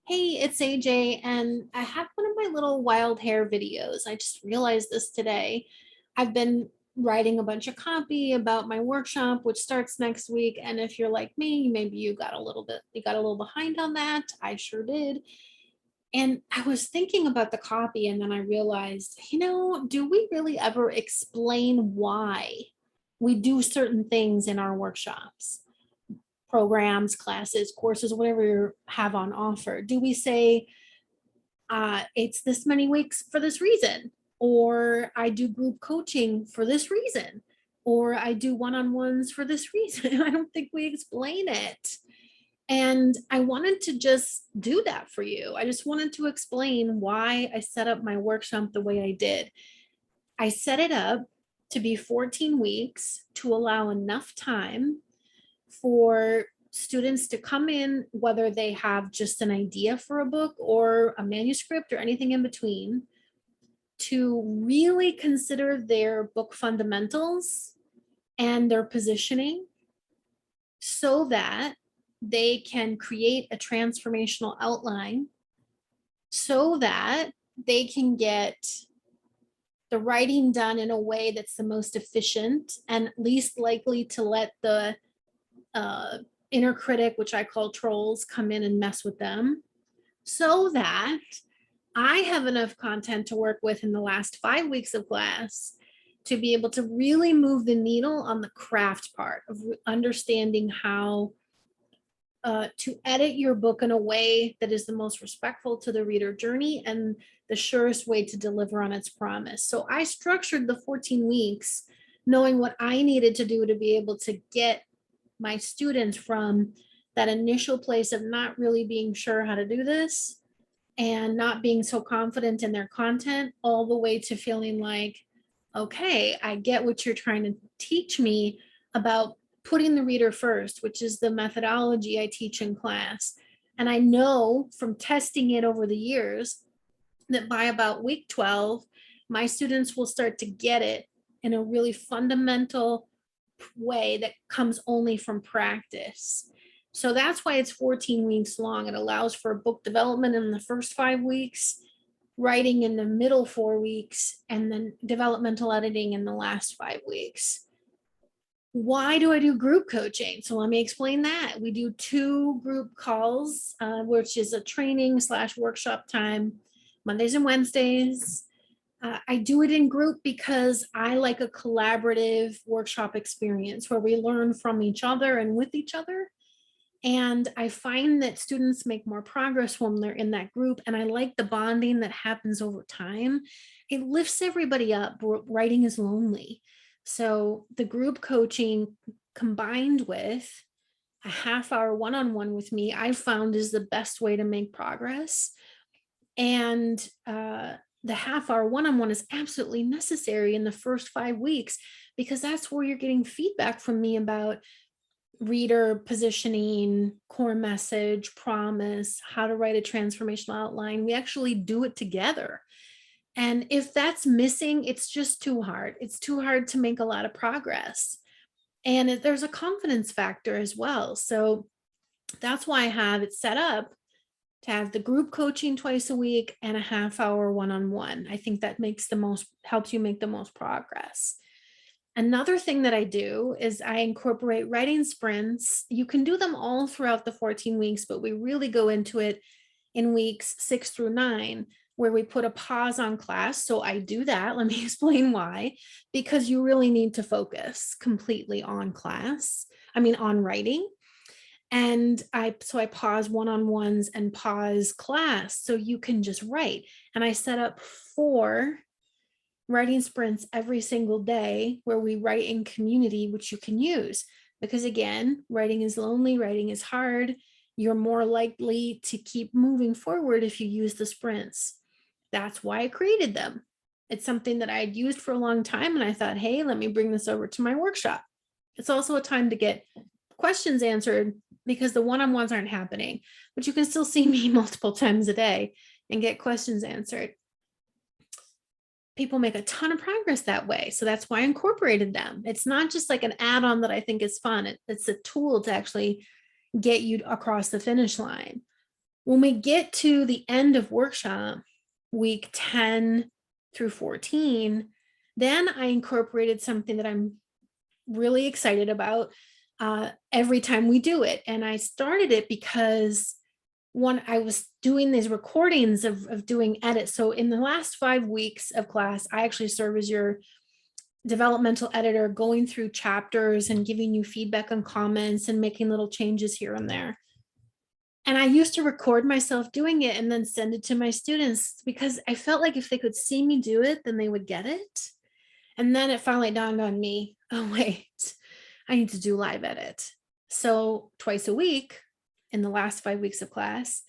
Hey, it's AJ, and I have one of my little wild hair videos. I just realized this today. I've been writing a bunch of copy about my workshop, which starts next week. And if you're like me, maybe you got a little behind on that. I sure did. And I was thinking about the copy, and then I realized, do we really ever explain why we do certain things in our workshops? Programs, classes, courses, whatever you have on offer? Do we say it's this many weeks for this reason, or I do group coaching for this reason, or I do one-on-ones for this reason? I don't think we explain it. And I wanted to just do that for you. I just wanted to explain why I set up my workshop the way I did. I set it up to be 14 weeks to allow enough time for students to come in, whether they have just an idea for a book or a manuscript or anything in between, to really consider their book fundamentals and their positioning so that they can create a transformational outline so that they can get the writing done in a way that's the most efficient and least likely to let the uh, inner critic, which I call trolls, come in and mess with them, so that I have enough content to work with in the last 5 weeks of class to be able to really move the needle on the craft part of understanding how to edit your book in a way that is the most respectful to the reader journey and the surest way to deliver on its promise. So I structured the 14 weeks knowing what I needed to do to be able to get my students from that initial place of not really being sure how to do this and not being so confident in their content, all the way to feeling like, okay, I get what you're trying to teach me about putting the reader first, which is the methodology I teach in class. And I know from testing it over the years that by about week 12, my students will start to get it in a really fundamental way that comes only from practice. So that's why it's 14 weeks long. It allows for book development in the first 5 weeks, writing in the middle 4 weeks, and then developmental editing in the last 5 weeks. Why do I do group coaching? So let me explain that. We do 2 group calls, which is a training / workshop time, Mondays and Wednesdays. I do it in group because I like a collaborative workshop experience where we learn from each other and with each other. And I find that students make more progress when they're in that group. And I like the bonding that happens over time. It lifts everybody up. Writing is lonely. So the group coaching combined with a half-hour one-on-one with me, I've found is the best way to make progress. And the half-hour one-on-one is absolutely necessary in the first 5 weeks because that's where you're getting feedback from me about reader positioning, core message, promise, how to write a transformational outline. We actually do it together. And if that's missing, it's just too hard. It's too hard to make a lot of progress. And there's a confidence factor as well. So that's why I have it set up to have the group coaching twice a week and a half-hour one-on-one. I think that helps you make the most progress. Another thing that I do is I incorporate writing sprints. You can do them all throughout the 14 weeks, but we really go into it in weeks 6 through 9, where we put a pause on class. So I do that. Let me explain why. Because you really need to focus completely on on writing. And I pause one-on-ones and pause class so you can just write. And I set up 4 writing sprints every single day where we write in community, which you can use. Because again, writing is lonely, writing is hard. You're more likely to keep moving forward if you use the sprints. That's why I created them. It's something that I had used for a long time, and I thought, hey, let me bring this over to my workshop. It's also a time to get questions answered because the one-on-ones aren't happening, but you can still see me multiple times a day and get questions answered. People make a ton of progress that way. So that's why I incorporated them. It's not just like an add-on that I think is fun. It's a tool to actually get you across the finish line. When we get to the end of workshop, week 10 through 14, then I incorporated something that I'm really excited about every time we do it. And I started it because one, I was doing these recordings of doing edits. So in the last 5 weeks of class, I actually serve as your developmental editor, going through chapters and giving you feedback and comments and making little changes here and there. And I used to record myself doing it and then send it to my students because I felt like if they could see me do it, then they would get it. And then it finally dawned on me, oh, wait, I need to do live edit. So twice a week in the last 5 weeks of class,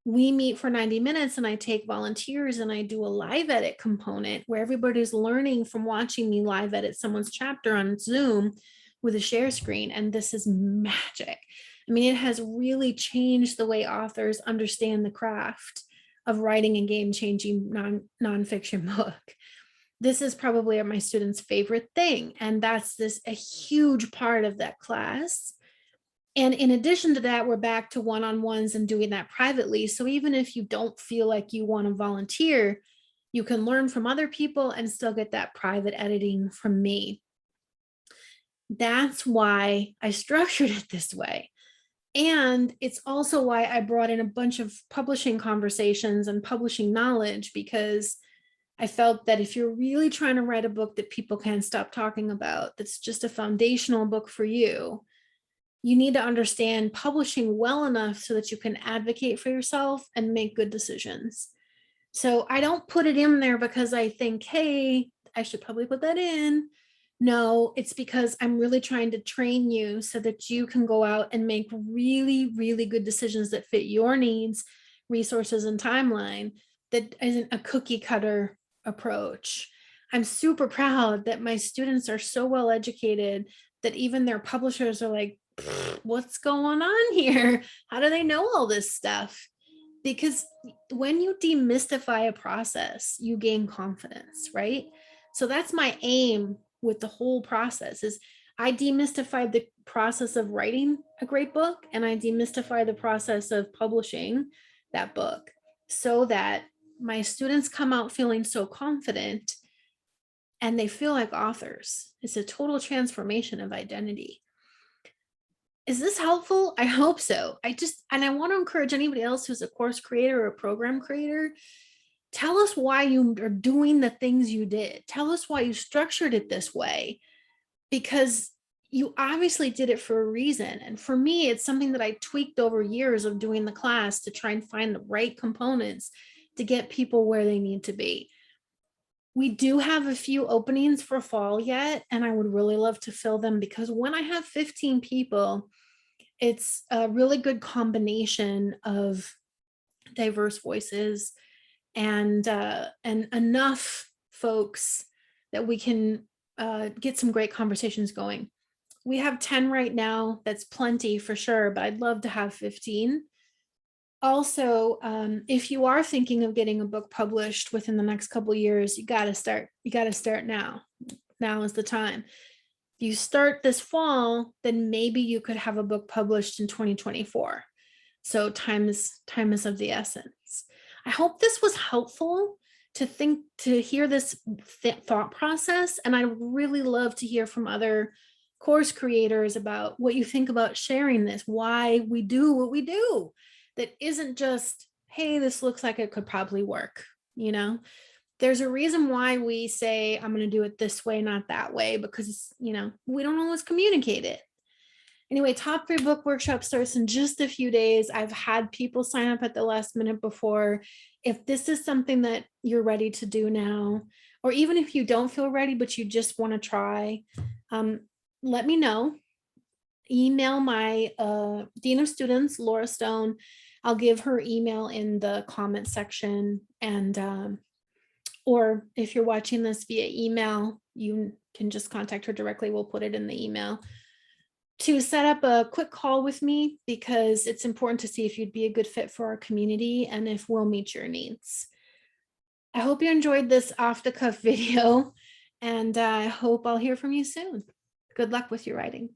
we meet for 90 minutes and I take volunteers and I do a live edit component where everybody's learning from watching me live edit someone's chapter on Zoom with a share screen. And this is magic. I mean, it has really changed the way authors understand the craft of writing a game-changing nonfiction book. This is probably my students' favorite thing. And that's a huge part of that class. And in addition to that, we're back to one-on-ones and doing that privately. So even if you don't feel like you want to volunteer, you can learn from other people and still get that private editing from me. That's why I structured it this way. And it's also why I brought in a bunch of publishing conversations and publishing knowledge, because I felt that if you're really trying to write a book that people can't stop talking about, that's just a foundational book for you, you need to understand publishing well enough so that you can advocate for yourself and make good decisions. So I don't put it in there because I think, hey, I should probably put that in. No, it's because I'm really trying to train you so that you can go out and make really, really good decisions that fit your needs, resources, and timeline. That isn't a cookie cutter approach. I'm super proud that my students are so well educated that even their publishers are like, what's going on here? How do they know all this stuff? Because when you demystify a process, you gain confidence, right? So that's my aim with the whole process is I demystified the process of writing a great book and I demystify the process of publishing that book so that my students come out feeling so confident and they feel like authors. It's a total transformation of identity. Is this helpful? I hope so. And I want to encourage anybody else who's a course creator or a program creator, tell us why you are doing the things you did. Tell us why you structured it this way, because you obviously did it for a reason. And for me, it's something that I tweaked over years of doing the class to try and find the right components to get people where they need to be. We do have a few openings for fall yet, and I would really love to fill them because when I have 15 people, it's a really good combination of diverse voices and enough folks that we can get some great conversations going. We have 10 right now. That's plenty for sure, but I'd love to have 15. Also, if you are thinking of getting a book published within the next couple of years, you got to start. You got to start now. Now is the time. If you start this fall, then maybe you could have a book published in 2024. So time is of the essence. I hope this was helpful to hear this thought process. And I'd really love to hear from other course creators about what you think about sharing this, why we do what we do. That isn't just, hey, this looks like it could probably work. There's a reason why we say, I'm going to do it this way, not that way, because, we don't always communicate it. Anyway, Top 3 Book Workshop starts in just a few days. I've had people sign up at the last minute before. If this is something that you're ready to do now, or even if you don't feel ready, but you just want to try, let me know. Email my Dean of Students, Laura Stone. I'll give her email in the comment section. And or if you're watching this via email, you can just contact her directly. We'll put it in the email to set up a quick call with me, because it's important to see if you'd be a good fit for our community and if we'll meet your needs. I hope you enjoyed this off the cuff video, and I hope I'll hear from you soon. Good luck with your writing.